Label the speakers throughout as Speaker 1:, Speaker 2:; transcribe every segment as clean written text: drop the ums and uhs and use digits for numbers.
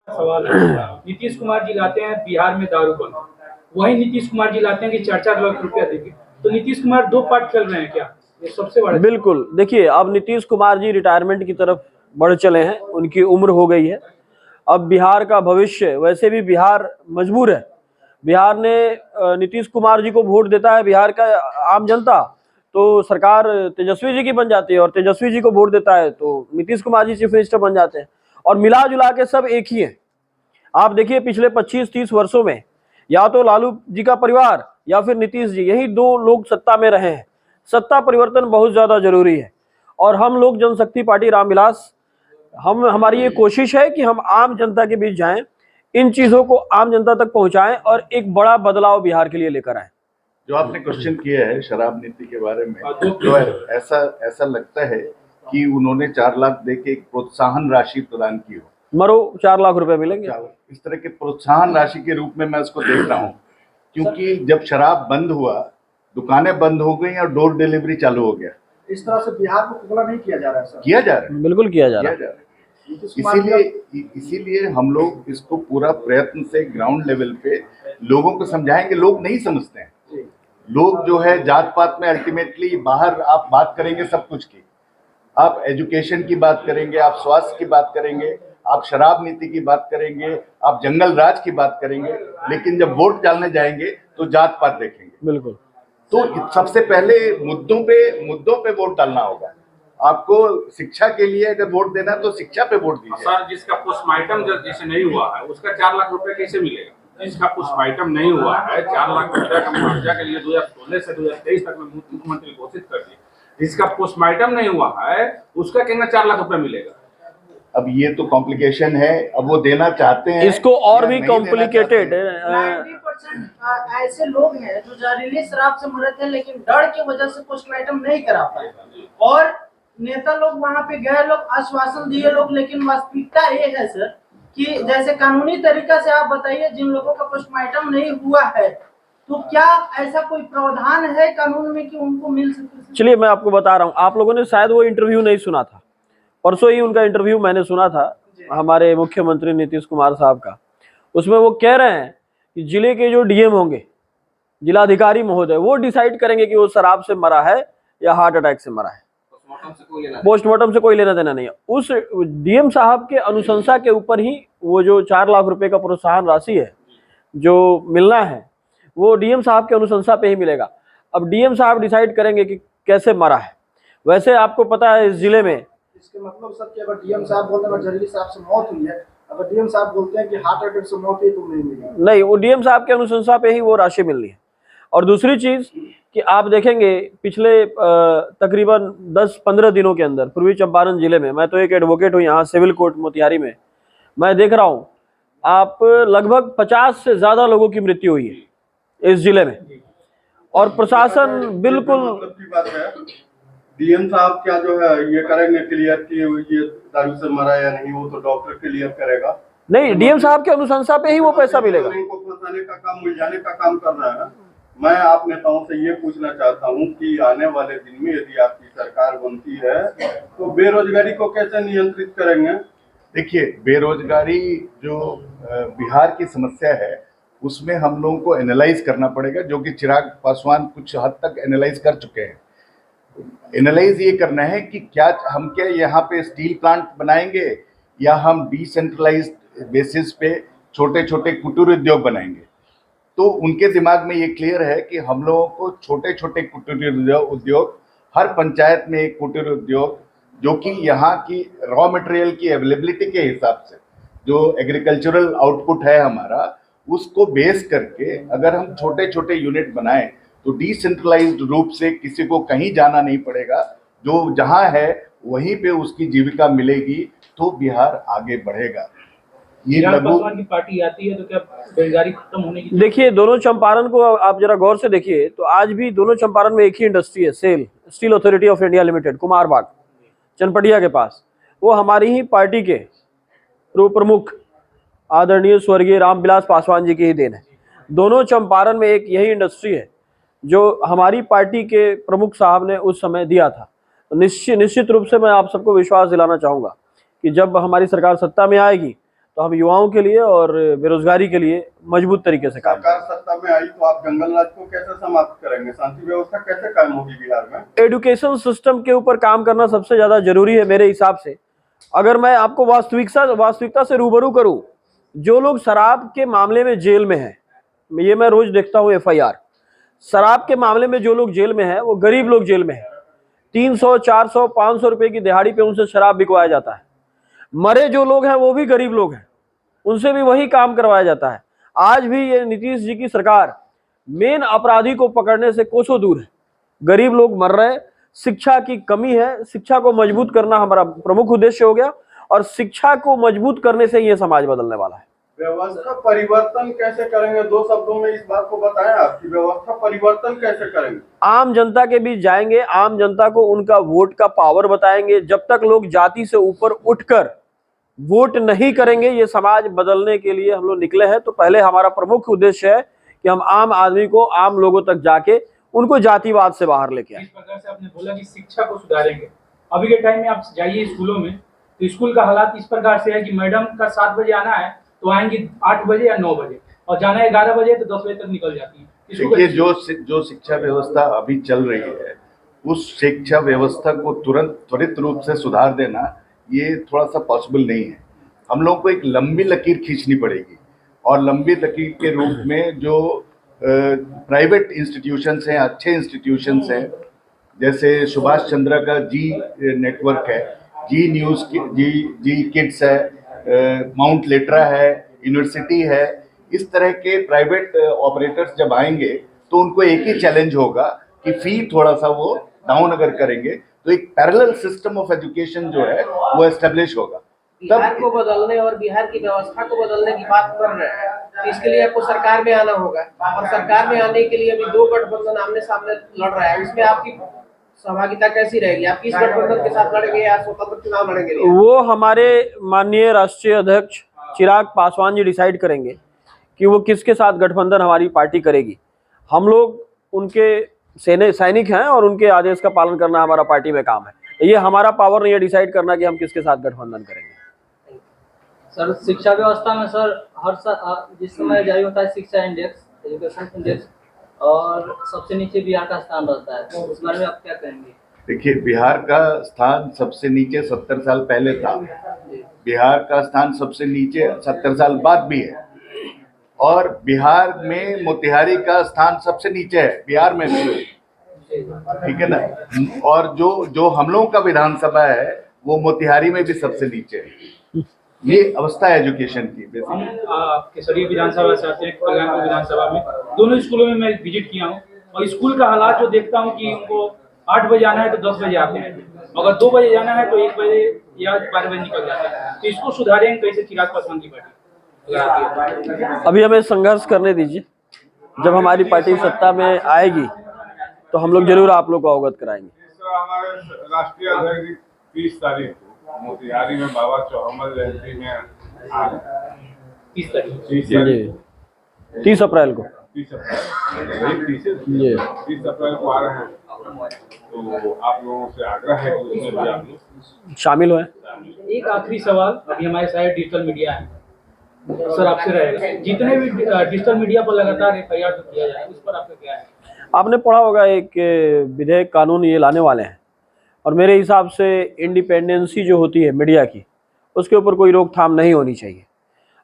Speaker 1: सवाल है। नीतीश कुमार जी लाते हैं बिहार में दारू बंद, वही नीतीश कुमार जी लाते हैं कि 4-4 लाख रुपया देंगे, तो नीतीश कुमार दो पार्ट खेल रहे हैं क्या? ये सबसे बड़ा।
Speaker 2: बिल्कुल, देखिए अब नीतीश कुमार जी रिटायरमेंट की तरफ बढ़ चले हैं, उनकी उम्र हो गई है। अब बिहार का भविष्य, वैसे भी बिहार मजबूर है। बिहार ने नीतीश कुमार जी को वोट देता है बिहार का आम जनता, तो सरकार तेजस्वी जी की बन जाती है, और तेजस्वी जी को वोट देता है तो नीतीश कुमार जी चीफ मिनिस्टर बन जाते हैं, और मिला जुला के सब एक ही है। आप देखिए पिछले 25-30 वर्षों में या तो लालू जी का परिवार या फिर नीतीश जी, यही दो लोग सत्ता में रहे हैं। सत्ता परिवर्तन बहुत ज्यादा जरूरी है, और हम लोग जनशक्ति पार्टी रामविलास, हमारी ये कोशिश है कि हम आम जनता के बीच जाएं, इन चीजों को आम जनता तक पहुंचाएं और एक बड़ा बदलाव बिहार के लिए लेकर आए।
Speaker 3: जो आपने क्वेश्चन किया है शराब नीति के बारे में, जो ऐसा लगता है कि उन्होंने 4 लाख दे के एक प्रोत्साहन राशि प्रदान की हो,
Speaker 2: मरो 4 लाख रुपए मिलेंगे,
Speaker 3: इस तरह के प्रोत्साहन राशि के रूप में मैं इसको देख रहा हूँ। क्योंकि जब शराब बंद हुआ, दुकानें बंद हो गई और डोर डिलीवरी चालू हो गया।
Speaker 4: इस तरह से बिहार को खुला नहीं किया जा रहा है सर।
Speaker 3: किया जा रहा है,
Speaker 2: बिल्कुल किया जा रहा है।
Speaker 3: इसीलिए हम लोग इसको पूरा प्रयत्न से ग्राउंड लेवल पे लोगों को समझाएंगे। लोग नहीं समझते हैं। लोग जो है जात पात में अल्टीमेटली, बाहर आप बात करेंगे सब कुछ की, आप एजुकेशन की बात करेंगे, आप स्वास्थ्य की बात करेंगे, आप शराब नीति की बात करेंगे, आप जंगल राज की बात करेंगे, लेकिन जब वोट डालने जाएंगे तो जात पात देखेंगे।
Speaker 2: बिल्कुल।
Speaker 3: तो सबसे पहले मुद्दों पे वोट डालना होगा। आपको शिक्षा के लिए अगर वोट देना तो शिक्षा पे वोट दीजिए।
Speaker 1: सर, जिसका पोस्टमार्टम जैसे नहीं हुआ है उसका 4 लाख रुपए कैसे मिलेगा? जिसका पोस्टमार्टम नहीं हुआ है, 4 लाख रुपए का मुआवजा के लिए 2016 से 2023 तक में मुख्यमंत्री घोषित कर दिए। जिसका पोस्टमार्टम नहीं हुआ है उसका कहना 4 लाख रुपए मिलेगा।
Speaker 3: अब ये तो कॉम्प्लिकेशन है, अब वो देना चाहते हैं,
Speaker 2: इसको और भी कॉम्प्लिकेटेड
Speaker 4: 90% ऐसे लोग हैं जो जहरीली शराब से मरे थे लेकिन डर की वजह से पोस्टमार्टम नहीं करा पाए, और नेता लोग वहां पे गए, लोग आश्वासन दिए लोग, लेकिन वास्तविकता ये है सर कि जैसे कानूनी तरीका से आप बताइए, जिन लोगों का पोस्टमार्टम नहीं हुआ है तो क्या ऐसा कोई प्रावधान है कानून में कि उनको मिल सके?
Speaker 2: चलिए मैं आपको बता रहा हूँ, आप लोगों ने शायद वो इंटरव्यू नहीं सुना था, परसों ही उनका इंटरव्यू मैंने सुना था हमारे मुख्यमंत्री नीतीश कुमार साहब का। उसमें वो कह रहे हैं कि जिले के जो डीएम होंगे, जिलाधिकारी महोदय, वो डिसाइड करेंगे कि वो शराब से मरा है या हार्ट अटैक से मरा है। पोस्टमार्टम से कोई लेना देना नहीं है। उस डीएम साहब के अनुशंसा के ऊपर ही वो जो 4 लाख रुपए का प्रोत्साहन राशि है जो मिलना है, वो डीएम साहब के अनुशंसा पे ही मिलेगा। अब डीएम साहब डिसाइड करेंगे कि कैसे मरा है। वैसे आपको पता है इस जिले में,
Speaker 4: इसके मतलब सर कि अगर डीएम साहब बोलते हैं जहरीली शराब से मौत हुई है, अगर डीएम साहब बोलते हैं कि हार्ट अटैक से मौत हुई तो नहीं मिलेगी? नहीं,
Speaker 2: वो डीएम साहब के अनुशंसा पे ही वो राशि मिलनी है। और दूसरी चीज कि आप देखेंगे पिछले तकरीबन 10-15 दिनों के अंदर पूर्वी चंपारण जिले में, मैं तो एक एडवोकेट हूँ यहाँ सिविल कोर्ट मोतिहारी में, मैं देख रहा हूँ आप लगभग 50 से ज्यादा लोगों की मृत्यु हुई है इस जिले में, और प्रशासन बिल्कुल।
Speaker 5: डीएम साहब क्या जो है ये करेंगे क्लियर कि ये दारू से मरा या नहीं, वो तो डॉक्टर क्लियर करेगा।
Speaker 2: नहीं, डीएम साहब के अनुशंसा पे ही वो पैसा मिलेगा।
Speaker 5: इनको फंसाने का काम, उलझाने का काम कर रहा है ना। मैं आप नेताओं से ये पूछना चाहता हूँ कि आने वाले दिन में यदि आपकी सरकार बनती है तो बेरोजगारी को कैसे नियंत्रित करेंगे?
Speaker 3: देखिए, बेरोजगारी जो बिहार की समस्या है उसमें हम लोगों को एनालाइज करना पड़ेगा, जो कि चिराग पासवान कुछ हद तक एनालाइज कर चुके हैं। एनालाइज ये करना है कि क्या यहाँ पे स्टील प्लांट बनाएंगे या हम डिसेंट्रलाइज्ड बेसिस पे छोटे छोटे कुटीर उद्योग बनाएंगे। तो उनके दिमाग में ये क्लियर है कि हम लोगों को छोटे छोटे कुटीर उद्योग, हर पंचायत में एक कुटीर उद्योग, जो कि यहाँ की रॉ मटेरियल की अवेलेबिलिटी के हिसाब से जो एग्रीकल्चरल आउटपुट है हमारा, उसको बेस करके अगर हम छोटे छोटे यूनिट बनाएं तो डिसेंट्रलाइज्ड रूप से किसी को कहीं जाना नहीं पड़ेगा, जो जहां है वहीं पे उसकी जीविका मिलेगी, तो बिहार आगे बढ़ेगा। ये
Speaker 1: पासवान की पार्टी आती है तो क्या बेरोजगारी खत्म होने की?
Speaker 2: देखिए, दोनों चंपारण को आप जरा गौर से देखिए तो आज भी दोनों चंपारण में एक ही इंडस्ट्री है, SAIL Steel Authority of India Limited, Kumarbagh Chanpatia के पास। वो हमारी ही पार्टी के प्रमुख आदरणीय स्वर्गीय रामविलास पासवान जी की ही देन है। दोनों चंपारण में एक यही इंडस्ट्री है जो हमारी पार्टी के प्रमुख साहब ने उस समय दिया था। तो निश्चित रूप से मैं आप सबको विश्वास दिलाना चाहूँगा कि जब हमारी सरकार सत्ता में आएगी तो हम युवाओं के लिए और बेरोजगारी के लिए मजबूत तरीके से काम
Speaker 5: सरकार सत्ता में आई तो आप जंगल राज को कैसे समाप्त करेंगे? शांति व्यवस्था कैसे कायम होगी बिहार में?
Speaker 2: एजुकेशन सिस्टम के ऊपर काम करना सबसे ज्यादा जरूरी है मेरे हिसाब से। अगर मैं आपको वास्तविकता से रूबरू करूं, जो लोग शराब के मामले में जेल में हैं, ये मैं रोज देखता हूं FIR, शराब के मामले में जो लोग जेल में हैं वो गरीब लोग जेल में हैं। 300, 400, 500 रुपए की दिहाड़ी पे उनसे शराब बिकवाया जाता है। मरे जो लोग हैं वो भी गरीब लोग हैं, उनसे भी वही काम करवाया जाता है। आज भी ये नीतीश जी की सरकार मेन अपराधी को पकड़ने से कोसों दूर है। गरीब लोग मर रहे हैं, शिक्षा की कमी है, शिक्षा को मजबूत करना हमारा प्रमुख उद्देश्य हो गया और शिक्षा को मजबूत करने से ये समाज बदलने वाला है।
Speaker 5: व्यवस्था परिवर्तन कैसे करेंगे? 2 शब्दों में इस बात को बताएं आप कि व्यवस्था परिवर्तन कैसे करेंगे?
Speaker 2: आम जनता के बीच जाएंगे, आम जनता को उनका वोट का पावर बताएंगे। जब तक लोग जाति से ऊपर उठकर वोट नहीं करेंगे, ये समाज बदलने के लिए हम लोग निकले हैं। तो पहले हमारा प्रमुख उद्देश्य है कि हम आम आदमी को, आम लोगों तक जाके उनको जातिवाद से बाहर लेके आए।
Speaker 6: इस प्रकार से आपने बोला कि शिक्षा को सुधारेंगे। अभी के टाइम में आप जाइए स्कूलों में, तो स्कूल का हालात इस प्रकार से है कि मैडम का 7 बजे आना है तो आएंगी 8 बजे या 9 बजे, और जाना है 11 बजे तो 10 बजे तक निकल जाती है।
Speaker 3: देखिए, जो शिक्षा व्यवस्था अभी चल रही है, उस शिक्षा व्यवस्था को त्वरित रूप से सुधार देना ये थोड़ा सा पॉसिबल नहीं है। हम लोगों को एक लंबी लकीर खींचनी पड़ेगी, और लंबी लकीर के रूप में जो प्राइवेट इंस्टीट्यूशंस हैं, अच्छे इंस्टीट्यूशंस हैं, जैसे सुभाष चंद्र का जी नेटवर्क है, जी न्यूज़ जी किड्स है, माउंट लेट्रा है, यूनिवर्सिटी है, इस तरह के प्राइवेट ऑपरेटर्स जब आएंगे तो उनको एक ही चैलेंज होगा कि फी थोड़ा सा वो डाउन अगर करेंगे तो एक पैरेलल सिस्टम ऑफ एजुकेशन जो है वो एस्टेब्लिश होगा।
Speaker 4: बिहार को बदलने और बिहार की व्यवस्था को बदलने की बात कर रहे हैं, तो इसके लिए आपको सरकार में आना होगा, और सरकार में आने के लिए अभी 2 गठबंधन आमने सामने लड़ रहा है। उसमें आपकी सहभागिता कैसी रहेगी? आप किस गठबंधन के साथ लड़ेंगे या स्वतंत्र चुनाव लड़ेंगे?
Speaker 2: वो हमारे माननीय राष्ट्रीय अध्यक्ष चिराग पासवान जी डिसाइड करेंगे कि वो किसके साथ गठबंधन हमारी पार्टी करेगी। हम लोग उनके सैनिक हैं और उनके आदेश का पालन करना हमारा पार्टी में काम है। ये हमारा पावर नहीं है डिसाइड करना कि हम किसके साथ गठबंधन करेंगे।
Speaker 7: सर, शिक्षा व्यवस्था में सर हर साल जिस समय जारी होता है शिक्षा इंडेक्स, एजुकेशन इंडेक्स, और सबसे नीचे बिहार का स्थान रहता है, तो उस बारे में आप क्या कहेंगे?
Speaker 3: देखिए, बिहार का स्थान सबसे नीचे 70 साल पहले था, बिहार का स्थान सबसे नीचे 70 साल बाद भी है, और बिहार में मोतिहारी का स्थान सबसे नीचे है, बिहार में भी, ठीक है ना। और जो हम लोगों का विधानसभा है वो मोतिहारी में भी सबसे नीचे है। ये अवस्था है एजुकेशन की।
Speaker 6: हम केसरिया विधानसभा से आते हैं, कल्याणपुर विधानसभा में, दोनों स्कूलों में मैं विजिट किया हूँ, और स्कूल का हालात जो देखता हूँ कि उनको 8 बजे आना है तो 10 बजे आते हैं, अगर 2 बजे जाना है तो 1 बजे या 12 बजे निकल जाते हैं। तो इसको सुधारेंगे कैसे चिराग पासवान की पार्टी?
Speaker 2: अभी हमें संघर्ष करने दीजिए, जब हमारी पार्टी सत्ता में आएगी तो हम लोग जरूर आप लोग को अवगत कराएंगे।
Speaker 1: हमारे राष्ट्रीय अध्यक्ष 30 तारीख को मोतिहारी में बाबा चौहम्मद जयंती में
Speaker 6: 30 तारीख
Speaker 2: 30 अप्रैल को
Speaker 1: 30 अप्रैल को आ रहे हैं, तो आप लोगों से आग्रह है कि उसमें भी आप लोग
Speaker 2: शामिल हुए।
Speaker 6: एक आखिरी सवाल, अभी हमारे सारे डिजिटल मीडिया है सर, आपसे रहेगा, जितने भी डिजिटल मीडिया पर लगातार FIR किया जाए उस पर आपका क्या है?
Speaker 2: आपने पढ़ा होगा एक विधेयक कानून ये लाने वाले हैं, और मेरे हिसाब से इंडिपेंडेंसी जो होती है मीडिया की, उसके ऊपर कोई रोकथाम नहीं होनी चाहिए।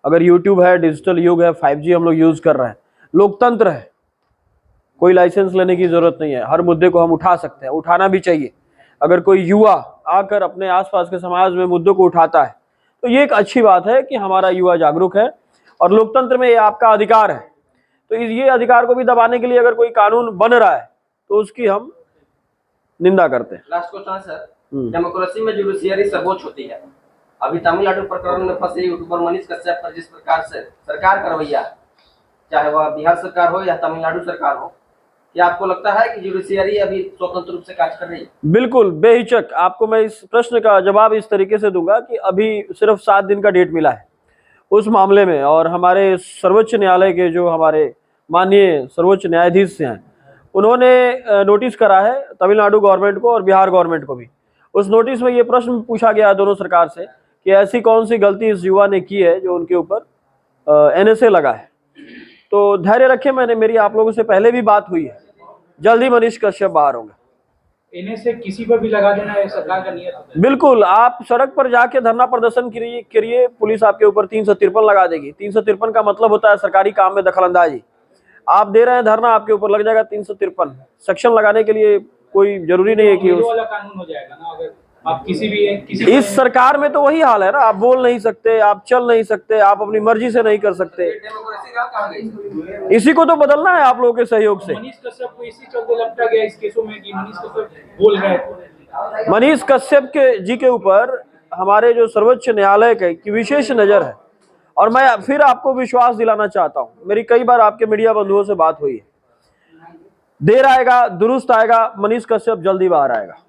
Speaker 2: अगर यूट्यूब है, डिजिटल युग है, 5G हम लोग यूज़ कर रहे हैं, लोकतंत्र है, कोई लाइसेंस लेने की ज़रूरत नहीं है, हर मुद्दे को हम उठा सकते हैं, उठाना भी चाहिए। अगर कोई युवा आकर अपने आसपास के समाज में मुद्दों को उठाता है तो ये एक अच्छी बात है कि हमारा युवा जागरूक है, और लोकतंत्र में ये आपका अधिकार है। तो ये अधिकार को भी दबाने के लिए अगर कोई कानून बन रहा है तो उसकी हम निंदा करते हैं।
Speaker 8: लास्ट क्वेश्चन सर, डेमोक्रेसी में जुडिशियरी सर्वोच्च होती है। अभी तमिलनाडु प्रकरण में फंसे यूट्यूबर मनीष कश्यप पर जिस प्रकार से सरकार का रवैया, चाहे वह बिहार सरकार हो या तमिलनाडु सरकार हो, क्या आपको लगता है कि जुडिशियरी अभी स्वतंत्र रूप से कार्य कर रही है?
Speaker 2: बिल्कुल बेहिचक आपको मैं इस प्रश्न का जवाब इस तरीके से दूंगा कि अभी सिर्फ 7 दिन का डेट मिला है उस मामले में, और हमारे सर्वोच्च न्यायालय के जो हमारे माननीय सर्वोच्च न्यायाधीश हैं, उन्होंने नोटिस करा है तमिलनाडु गवर्नमेंट को और बिहार गवर्नमेंट को भी। उस नोटिस में ये प्रश्न पूछा गया दोनों सरकार से कि ऐसी कौन सी गलती इस युवा ने की है जो उनके ऊपर एनएसए लगा है। तो धैर्य रखें, मेरी आप लोगों से पहले भी बात हुई है, जल्दी मनीष कश्यप बाहर होंगे।
Speaker 6: इन्हें से किसी पर भी लगा देना है सरकार का नियत होता है।
Speaker 2: बिल्कुल, आप सड़क पर जाके धरना प्रदर्शन करिए, पुलिस आपके ऊपर 353 लगा देगी। 353 का मतलब होता है सरकारी काम में दखलंदाजी। आप दे रहे हैं धरना, आपके ऊपर लग जाएगा 353। सेक्शन लगाने के लिए कोई जरूरी नहीं है कि
Speaker 6: वाला कानून हो जाएगा ना, अगर आप किसी
Speaker 2: इस सरकार में तो वही हाल है ना, आप बोल नहीं सकते, आप चल नहीं सकते, आप अपनी मर्जी से नहीं कर सकते।
Speaker 8: डेमोक्रेसी कहाँ गई?
Speaker 2: इसी को तो बदलना है आप लोगों के सहयोग से।
Speaker 6: मनीष कश्यप को इसी चलते लपटा गया इस केसों में कि मनीष कश्यप बोल रहे थे।
Speaker 2: मनीष कश्यप जी के ऊपर हमारे जो सर्वोच्च न्यायालय की विशेष नजर है, और मैं फिर आपको विश्वास दिलाना चाहता हूं, मेरी कई बार आपके मीडिया बंधुओं से बात हुई है, देर आएगा दुरुस्त आएगा, मनीष कश्यप जल्दी बाहर आएगा।